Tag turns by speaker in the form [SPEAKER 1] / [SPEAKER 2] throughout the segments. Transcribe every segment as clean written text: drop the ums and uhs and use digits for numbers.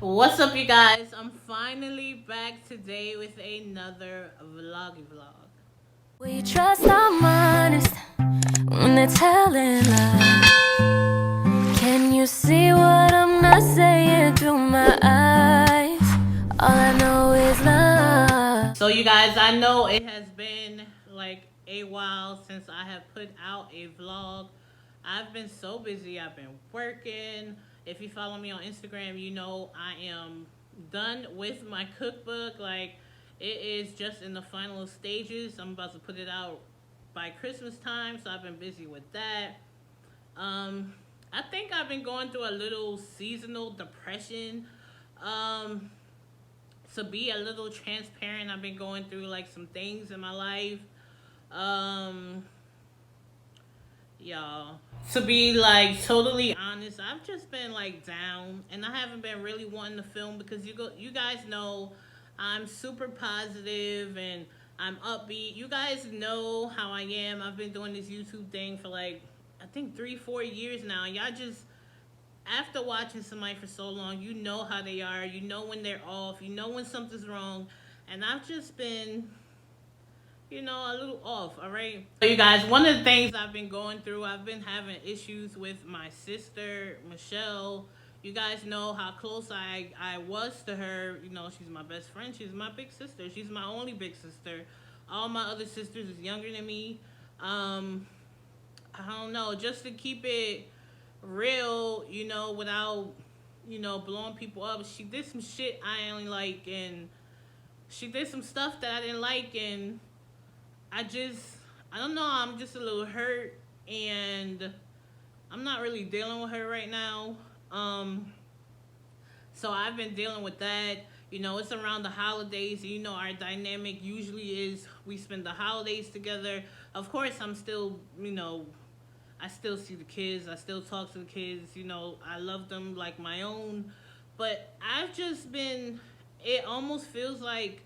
[SPEAKER 1] What's up, you guys? I'm finally back today with another vloggy vlog.
[SPEAKER 2] We trust our honest when they're telling lies. Can you see what I'm not saying through my eyes? All I know is love.
[SPEAKER 1] So, you guys, I know it has been like a while since I have put out a vlog. I've been so busy. I've been working. If you follow me on Instagram, you know I am done with my cookbook. Like, it is just in the final stages. I'm about to put it out by Christmas time, so I've been busy with that. I think I've been going through a little seasonal depression. Um, to be a little transparent, I've been going through like some things in my life. Um, y'all. To be like totally honest, I've just been like down, and I haven't been really wanting to film because you guys know I'm super positive and I'm upbeat. You guys know how I am. I've been doing this YouTube thing for like I think 3-4 years now. And y'all just after watching somebody for so long, you know how they are. You know when they're off. You know when something's wrong. And I've just been a little off, all right? So, you guys, one of the things I've been going through, I've been having issues with my sister, Michelle. You guys know how close I was to her. You know, she's my best friend. She's my big sister. She's my only big sister. All my other sisters is younger than me. I don't know, just to keep it real, without, blowing people up. She did some shit I ain't like, and she did some stuff that I didn't like, and I just, I don't know, I'm just a little hurt, and I'm not really dealing with her right now. So I've been dealing with that. You know, it's around the holidays. You know, our dynamic usually is we spend the holidays together. Of course, I'm still, I still see the kids. I still talk to the kids. You know, I love them like my own. But I've just been, it almost feels like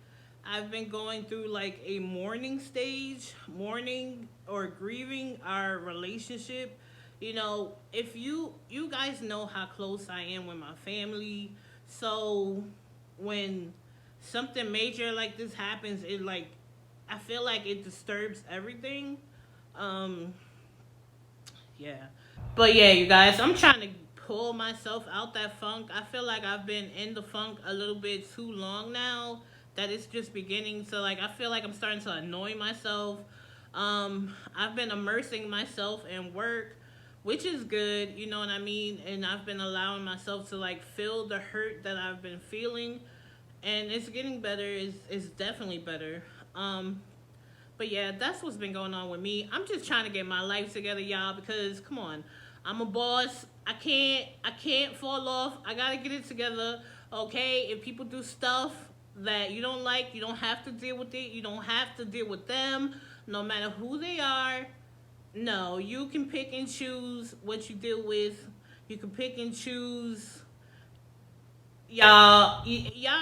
[SPEAKER 1] I've been going through like a mourning stage, mourning or grieving our relationship. You know, if you guys know how close I am with my family, so when something major like this happens, it like I feel like it disturbs everything. Um, yeah. But yeah, you guys, I'm trying to pull myself out that funk. I feel like I've been in the funk a little bit too long now. That it's just beginning to like I feel like I'm starting to annoy myself. I've been immersing myself in work, which is good, you know what I mean? And I've been allowing myself to like feel the hurt that I've been feeling, and it's getting better. It's definitely better. But yeah, that's what's been going on with me. I'm just trying to get my life together, y'all, because come on. I'm a boss. I can't fall off. I gotta get it together. Okay? If people do stuff that you don't like, you don't have to deal with it. You don't have to deal with them, no matter who they are. No, you can pick and choose what you deal with. You can pick and choose. Y'all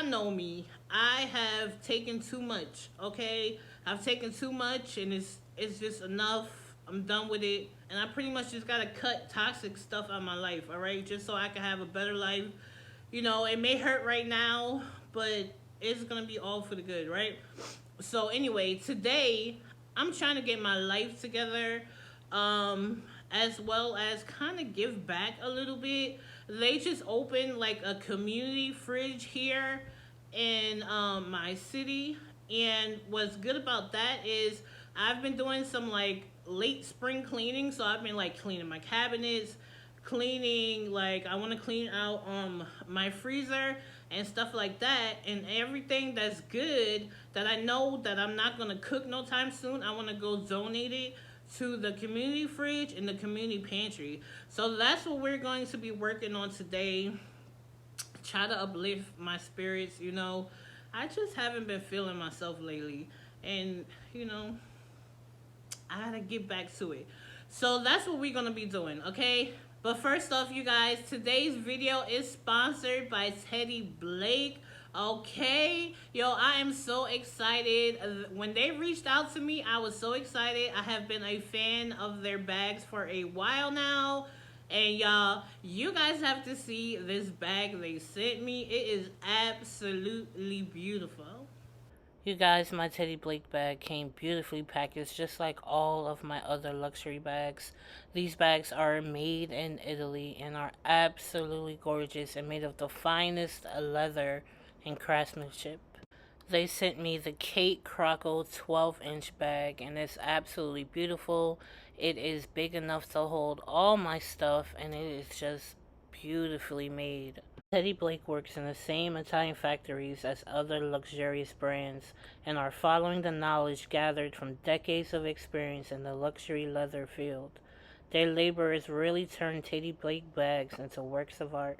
[SPEAKER 1] know me. I have taken too much. Okay, I've taken too much, and it's just enough. I'm done with it, and I pretty much just gotta cut toxic stuff out of my life. All right, just so I can have a better life. You know, it may hurt right now, but it's gonna be all for the good, right? So anyway, today I'm trying to get my life together, as well as kind of give back a little bit. They just opened like a community fridge here in my city, and what's good about that is I've been doing some like late spring cleaning, so I've been like cleaning my cabinets, cleaning like I want to clean out my freezer and stuff like that, and everything that's good that I know that I'm not gonna cook no time soon, I want to go donate it to the community fridge and the community pantry. So that's what we're going to be working on today. Try to uplift my spirits, you know. I just haven't been feeling myself lately, and you know, I gotta get back to it. So that's what we're gonna be doing, okay? But first off, you guys, today's video is sponsored by Teddy Blake. Okay, yo, I am so excited. When they reached out to me, I was so excited. I have been a fan of their bags for a while now, And y'all, you guys have to see this bag they sent me. It is absolutely beautiful. You guys, my Teddy Blake bag came beautifully packaged, just like all of my other luxury bags. These bags are made in Italy and are absolutely gorgeous and made of the finest leather and craftsmanship. They sent me the Kate Croco 12-inch bag, and it's absolutely beautiful. It is big enough to hold all my stuff, and it is just beautifully made. Teddy Blake works in the same Italian factories as other luxurious brands and are following the knowledge gathered from decades of experience in the luxury leather field. Their laborers really turned Teddy Blake bags into works of art.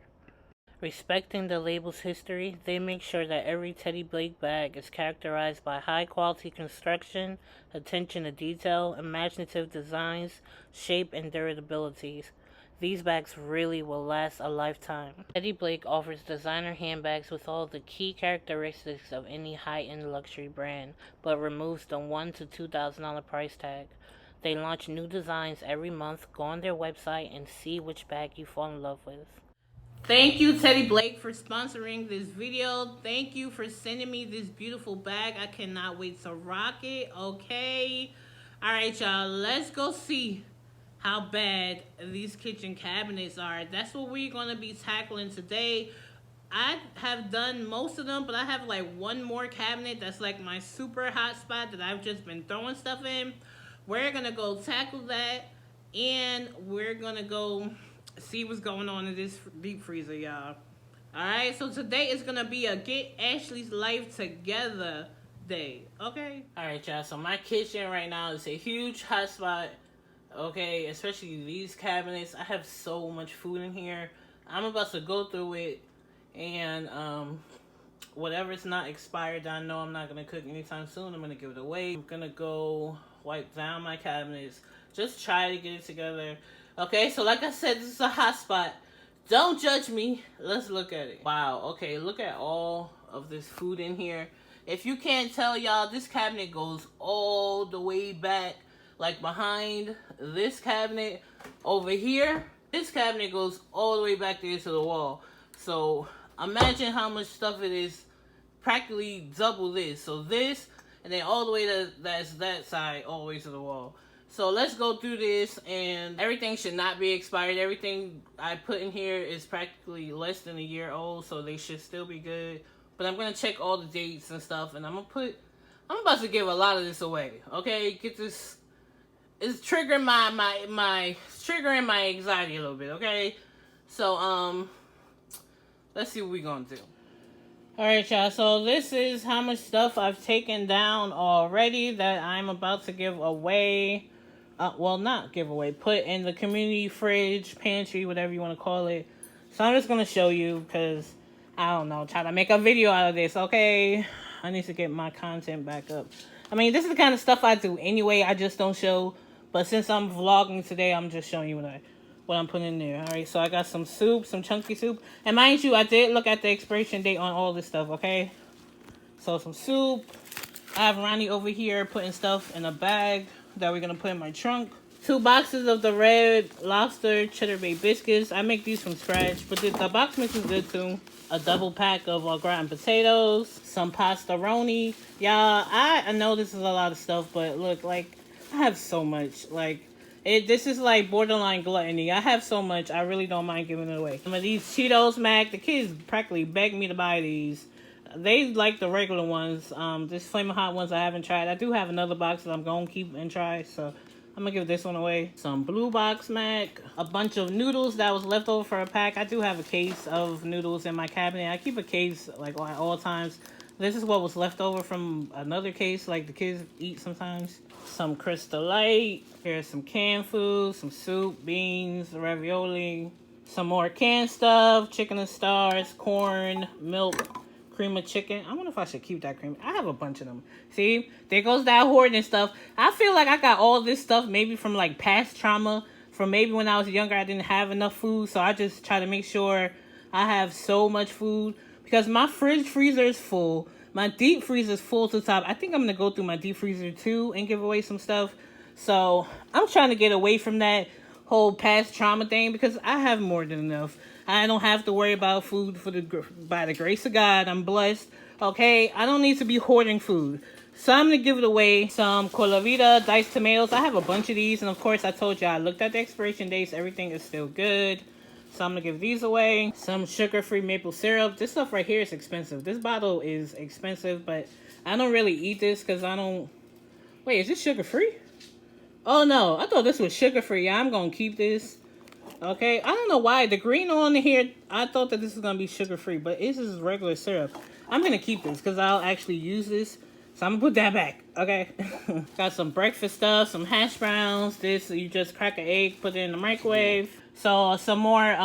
[SPEAKER 1] Respecting the label's history, they make sure that every Teddy Blake bag is characterized by high-quality construction, attention to detail, imaginative designs, shape, and durabilities. These bags really will last a lifetime. Teddy Blake offers designer handbags with all the key characteristics of any high-end luxury brand, but removes the $1,000 to $2,000 price tag. They launch new designs every month. Go on their website and see which bag you fall in love with. Thank you, Teddy Blake, for sponsoring this video. Thank you for sending me this beautiful bag. I cannot wait to rock it, okay? All right, y'all, let's go see how bad these kitchen cabinets are. That's what we're going to be tackling today. I have done most of them, but I have like one more cabinet that's like my super hot spot that I've just been throwing stuff in. We're going to go tackle that, and we're going to go see what's going on in this deep freezer, y'all. Alright, so today is gonna be a Get Ashley's Life Together day, okay? Alright, y'all, so my kitchen right now is a huge hot spot, okay? Especially these cabinets. I have so much food in here. I'm about to go through it, and whatever's not expired, I know I'm not gonna cook anytime soon. I'm gonna give it away. I'm gonna go wipe down my cabinets. Just try to get it together. Okay, so like I said, this is a hot spot. Don't judge me. Let's look at it. Wow, okay, look at all of this food in here. If you can't tell, y'all, this cabinet goes all the way back, like behind this cabinet over here. This cabinet goes all the way back there to the wall. So imagine how much stuff it is, practically double this. So this, and then all the way to that side, all the way to the wall. So let's go through this, and everything should not be expired. Everything I put in here is practically less than a year old, so they should still be good. But I'm going to check all the dates and stuff, and I'm about to give a lot of this away, okay? Get this, it's triggering triggering my anxiety a little bit, okay? So, let's see what we're going to do. Alright, y'all, so this is how much stuff I've taken down already that I'm about to give away. Well, not give away, put in the community fridge, pantry, whatever you want to call it. So I'm just going to show you because, I don't know, try to make a video out of this, okay? I need to get my content back up. I mean, this is the kind of stuff I do anyway, I just don't show. But since I'm vlogging today, I'm just showing you what I'm putting in there. Alright, so I got some soup, some chunky soup. And mind you, I did look at the expiration date on all this stuff, okay? So some soup. I have Ronnie over here putting stuff in a bag that we're going to put in my trunk. 2 boxes of the Red Lobster Cheddar Bay biscuits. I make these from scratch, but the box mix is good too. A double pack of gratin potatoes. Some pastaroni. Y'all, I know this is a lot of stuff, but look, like, I have so much. Like, this is like borderline gluttony. I have so much, I really don't mind giving it away. Some of these Cheetos Mac, the kids practically begged me to buy these. They like the regular ones. This Flamin' Hot ones I haven't tried. I do have another box that I'm going to keep and try, so I'm going to give this one away. Some Blue Box Mac. A bunch of noodles that was left over for a pack. I do have a case of noodles in my cabinet. I keep a case like at all times. This is what was left over from another case, like the kids eat sometimes. Some Crystal Light. Here's some canned food, some soup, beans, ravioli. Some more canned stuff, chicken and stars, corn, milk, cream of chicken. I wonder if I should keep that cream. I have a bunch of them. See, there goes that hoarding stuff. I feel like I got all this stuff maybe from like past trauma, from maybe when I was younger I didn't have enough food, so I just try to make sure I have so much food. Because my freezer is full. My deep freezer is full to the top. I think I'm going to go through my deep freezer too and give away some stuff. So I'm trying to get away from that. whole past trauma thing because I have more than enough. I don't have to worry about food by the grace of God. I'm blessed. Okay, I don't need to be hoarding food. So I'm gonna give it away. Some Colavita diced tomatoes. I have a bunch of these, and of course I told you I looked at the expiration dates. Everything is still good. So I'm gonna give these away. Some sugar-free maple syrup. This stuff right here is expensive. This bottle is expensive, but I don't really eat this because I don't. Wait, is this sugar-free? Oh no, I thought this was sugar-free. Yeah, I'm gonna keep this. Okay, I don't know why the green on here. I thought that this was gonna be sugar-free, but this is regular syrup. I'm gonna keep this because I'll actually use this. So I'm gonna put that back, okay? Got some breakfast stuff, some hash browns. This, you just crack an egg, put it in the microwave. So some more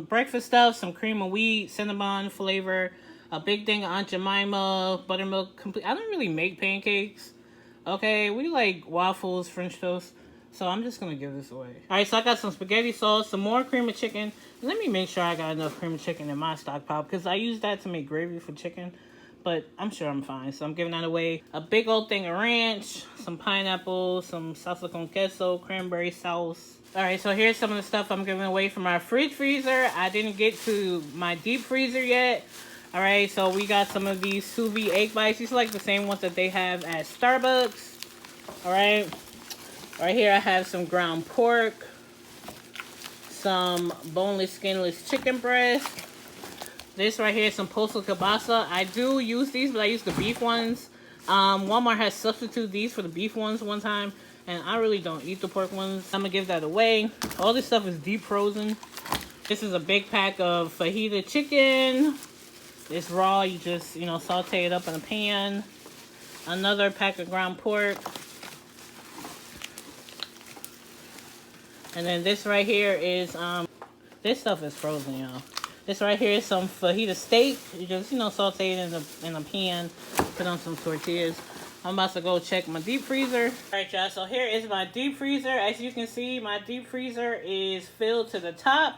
[SPEAKER 1] breakfast stuff, some cream of wheat, cinnamon flavor, a big thing of Aunt Jemima, buttermilk complete. I don't really make pancakes, okay? We like waffles, French toast. So I'm just gonna give this away. All right, so I got some spaghetti sauce, some more cream of chicken. Let me make sure I got enough cream of chicken in my stockpile because I use that to make gravy for chicken. But I'm sure I'm fine. So I'm giving that away. A big old thing of ranch, some pineapple, some salsa con queso, cranberry sauce. All right, so here's some of the stuff I'm giving away from our fridge freezer. I didn't get to my deep freezer yet. All right, so we got some of these sous vide egg bites. These are like the same ones that they have at Starbucks. All right. Right here I have some ground pork, some boneless, skinless chicken breast. This right here is some postal kielbasa. I do use these, but I use the beef ones. Walmart has substituted these for the beef ones one time, and I really don't eat the pork ones. I'm gonna give that away. All this stuff is deep frozen. This is a big pack of fajita chicken. It's raw. You just, saute it up in a pan. Another pack of ground pork. And then this right here is, this stuff is frozen, y'all. This right here is some fajita steak. You just, saute it in a pan, put on some tortillas. I'm about to go check my deep freezer. All right, y'all, so here is my deep freezer. As you can see, my deep freezer is filled to the top.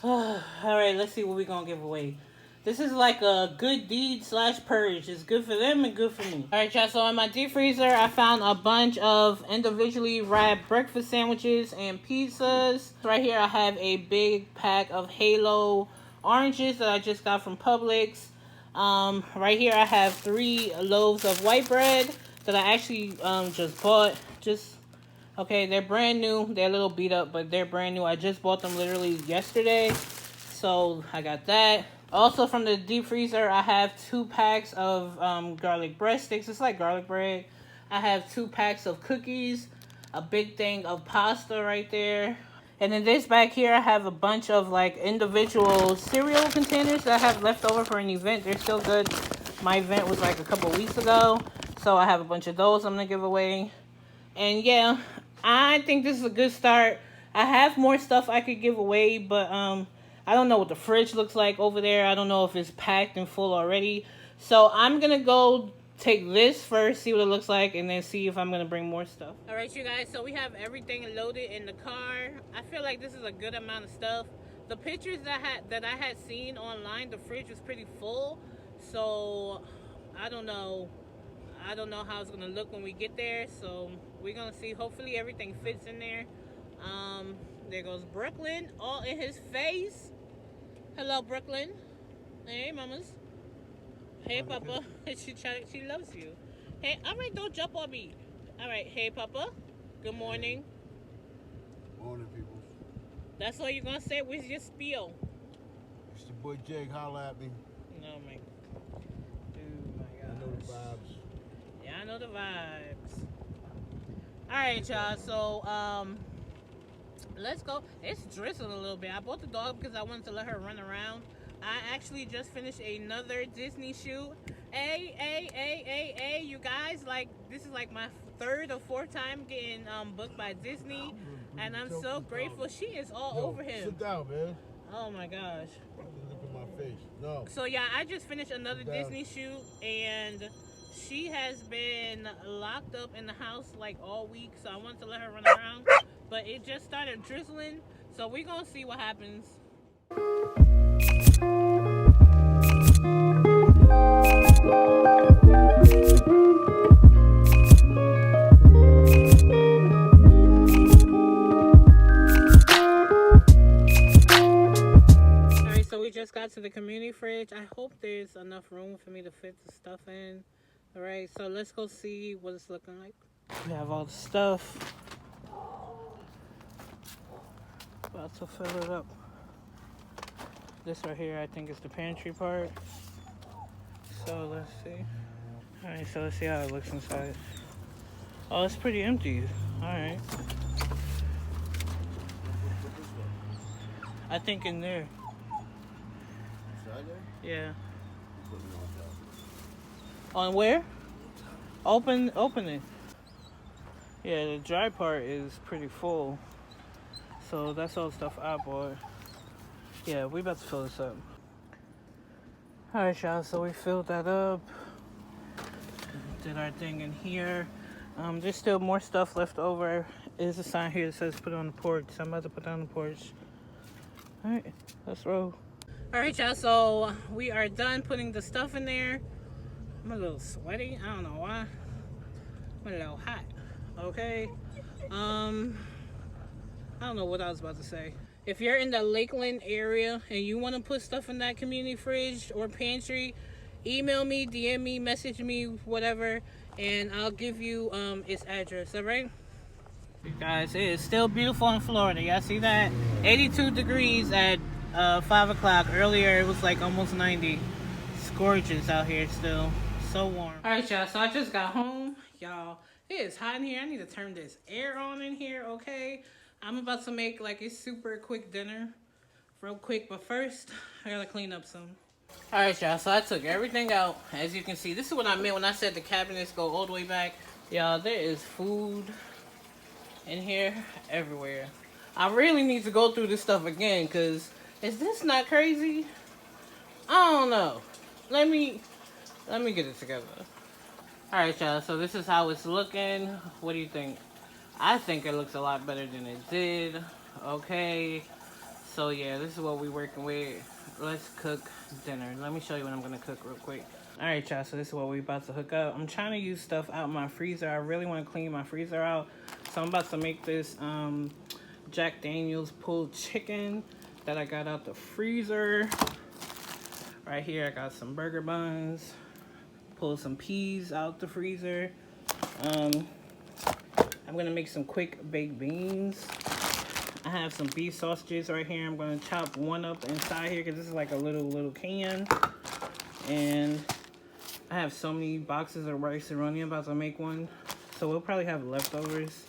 [SPEAKER 1] All right, let's see what we're gonna give away. This is like a good deed / purge. It's good for them and good for me. All right, y'all, so in my deep freezer, I found a bunch of individually wrapped breakfast sandwiches and pizzas. Right here, I have a big pack of Halo oranges that I just got from Publix. Right here, I have 3 loaves of white bread that I actually just bought. Okay, they're brand new. They're a little beat up, but they're brand new. I just bought them literally yesterday. So I got that. Also from the deep freezer, I have 2 packs of garlic breadsticks. It's like garlic bread. I have 2 packs of cookies, a big thing of pasta right there. And then this back here, I have a bunch of like individual cereal containers that I have left over for an event. They're still good. My event was like a couple weeks ago. So I have a bunch of those I'm going to give away. And yeah, I think this is a good start. I have more stuff I could give away, but I don't know what the fridge looks like over there. I don't know if it's packed and full already. So I'm going to go take this first, see what it looks like, and then see if I'm going to bring more stuff. All right, you guys. So we have everything loaded in the car. I feel like this is a good amount of stuff. The pictures that I had seen online, the fridge was pretty full. So I don't know. I don't know how it's going to look when we get there. So we're going to see. Hopefully everything fits in there. There goes Brooklyn, all in his face. Hello, Brooklyn. Hey, mamas. Hey, Papa. She loves you. Hey, all right, don't jump on me. All right, hey, Papa. Good morning.
[SPEAKER 3] Morning, people.
[SPEAKER 1] That's all you're gonna say. Where's your spiel?
[SPEAKER 3] It's your boy Jake. Holla at me.
[SPEAKER 1] No, man. Dude, my gosh.
[SPEAKER 3] I know the vibes.
[SPEAKER 1] Yeah, I know the vibes. All right, y'all. So, let's go. It's drizzling a little bit. I bought the dog because I wanted to let her run around. I actually just finished another Disney shoot. Hey, you guys, like, this is like my 3rd or 4th time getting booked by Disney, and I'm so grateful. She is all over him.
[SPEAKER 3] Sit down, man.
[SPEAKER 1] Oh my gosh.
[SPEAKER 3] Look at my face. No.
[SPEAKER 1] So yeah, I just finished another Disney shoot, and she has been locked up in the house like all week, so I wanted to let her run around, but it just started drizzling, so we're gonna see what happens. to the community fridge. I hope there's enough room for me to fit the stuff in. All right, so let's go see what it's looking like. We have all the stuff. About to fill it up. This right here, I think, is the pantry part. So let's see. All right, so let's see how it looks inside. Oh, it's pretty empty. All right. I think in there.
[SPEAKER 3] Inside there?
[SPEAKER 1] Yeah.
[SPEAKER 3] Put me on top.
[SPEAKER 1] On where? Open it. Yeah, the dry part is pretty full. So that's all the stuff I bought. Yeah, we about to fill this up. Alright, y'all, so we filled that up. Did our thing in here. There's still more stuff left over. There's a sign here that says put it on the porch. So I'm about to put it on the porch. Alright, let's roll. Alright, y'all, so we are done putting the stuff in there. I'm a little sweaty. I don't know why. I'm a little hot. Okay. I don't know what I was about to say. If you're in the Lakeland area and you want to put stuff in that community fridge or pantry, email me, DM me, message me, whatever, and I'll give you its address, all right? You guys, it is still beautiful in Florida. Y'all see that? 82 degrees at 5 o'clock. Earlier, it was like almost 90. It's gorgeous out here still. So warm. All right, y'all, so I just got home. Y'all, it is hot in here. I need to turn this air on in here, okay? I'm about to make like a super quick dinner. Real quick, but first, I gotta clean up some. All right, y'all, so I took everything out. As you can see, this is what I meant when I said the cabinets go all the way back. Y'all, there is food in here everywhere. I really need to go through this stuff again, because is this not crazy? I don't know. Let me get it together. All right, y'all, so this is how it's looking. What do you think? I think it looks a lot better than it did. Okay, so yeah, this is what we're working with. Let's cook dinner. Let me show you what I'm gonna cook real quick. All right, y'all, so this is what we're about to hook up. I'm trying to use stuff out my freezer. I really want to clean my freezer out. So I'm about to make this Jack Daniel's pulled chicken that I got out the freezer. Right here, I got some burger buns. Pulled some peas out the freezer. I'm gonna make some quick baked beans. I have some beef sausages right here. I'm gonna chop one up inside here because this is like a little can. And I have so many boxes of rice-a-roni. I'm about to make one. So we'll probably have leftovers.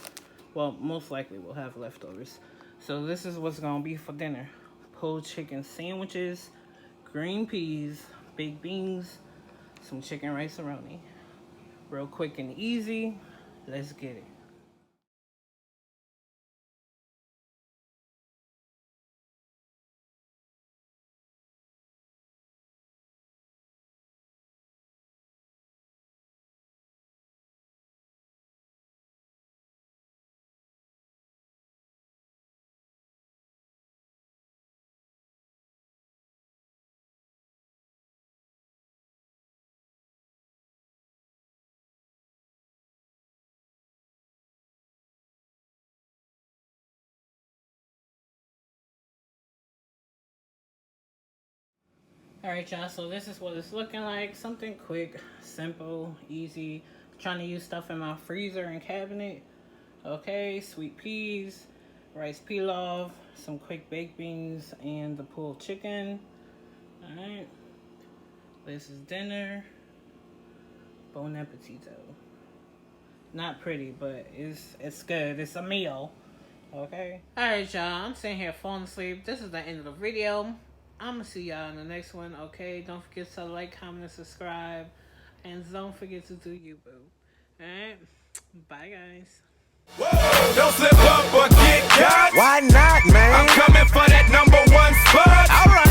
[SPEAKER 1] Well, most likely we'll have leftovers. So this is what's gonna be for dinner. Pulled chicken sandwiches, green peas, baked beans, some chicken rice-a-roni. Real quick and easy. Let's get it. Alright, y'all, so this is what it's looking like. Something quick, simple, easy. Trying to use stuff in my freezer and cabinet. Okay, sweet peas, rice pilaf, some quick baked beans, and the pulled chicken. Alright, this is dinner. Bon appetito. Not pretty, but it's good. It's a meal. Okay? Alright, y'all, I'm sitting here falling asleep. This is the end of the video. I'm gonna see y'all in the next one, okay? Don't forget to like, comment, and subscribe. And don't forget to do you, boo. Alright? Bye, guys.
[SPEAKER 4] Whoa, don't slip up or get caught.
[SPEAKER 5] Why not, man?
[SPEAKER 4] I'm coming for that #1 spot.
[SPEAKER 5] All right.